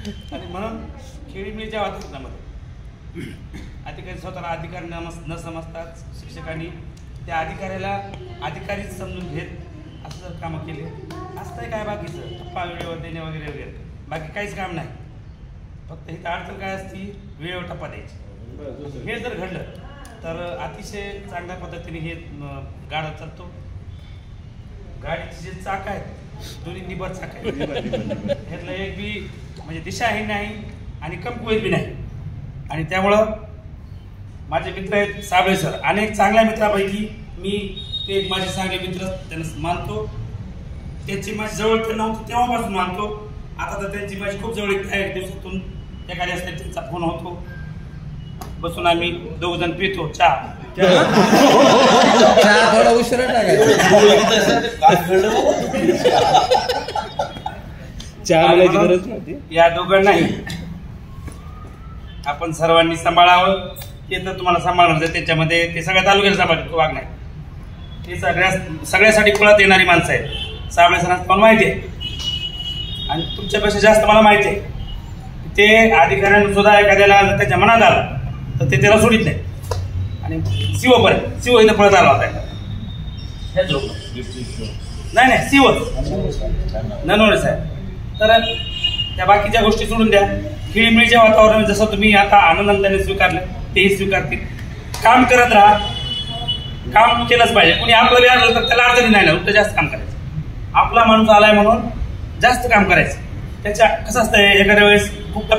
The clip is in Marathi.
आणि म्हणून खेळीमेळीच्या वातावरणामध्ये अधिकारी स्वतःला अधिकारी न समजतात शिक्षकांनी त्या अधिकाऱ्याला अधिकारीच समजून घेत असं जर कामं केले असतंय काय बाकीचं टप्पा वेळेवर देणे वगैरे वगैरे बाकी काहीच काम नाही. फक्त ही अडचण काय असती वेळेवर टप्पा द्यायची. हे जर घडलं तर अतिशय चांगल्या पद्धतीने हे गाडा चालतो. गाडीचे जे चाक आहेत दोन्ही निबर चाक आहेत ह्यातलं एक बी म्हणजे दिशाही नाही आणि कमकुवत बी नाही. आणि त्यामुळं माझे मित्र आहेत साबळे सर अनेक चांगल्या मित्रापैकी मी ते माझे चांगले मित्र त्यांना मानतो. त्यांची माझी जवळ नव्हती तेव्हापासून मानतो. आता तर त्यांची माझी खूप जवळ आहे. दिवसातून एखाद्या असते त्यांचा फोन होतो. बसून आम्ही दोघ जण पितो चहा. थोडा उशिरा या दोघांनाही आपण सर्वांनी सांभाळावं. ते तर तुम्हाला सांभाळणार त्याच्यामध्ये ते सगळ्या तालुक्याला सांभाळतो वाघ नाही. ते सगळ्यासाठी पळत येणारी माणसं आहेत. साबळे सरांना पण माहिती आहे आणि तुमच्यापेक्षा जास्त मला माहिती आहे. ते अधिकाऱ्यांना सुद्धा एखाद्याला त्याच्या मनात आलं तर ते त्याला सोडित नाही. आणि शिवपर्यंत शिव इथं पळत आला होता हेच लोक नाही शिव ननवणे साहेब. तर त्या बाकीच्या गोष्टी सोडून द्या. खेळीमेळीच्या वातावरण जसं तुम्ही आता आनंदाने स्वीकारलं तेही स्वीकारतील. काम करत राहा. काम केलंच पाहिजे. कुणी आपलं आलं तर त्याला अडचणी नाही ना उलट जास्त काम करायचं. आपला माणूस आलाय म्हणून जास्त काम करायचं. त्याच्या कसं असतंय एखाद्या वेळेस खूप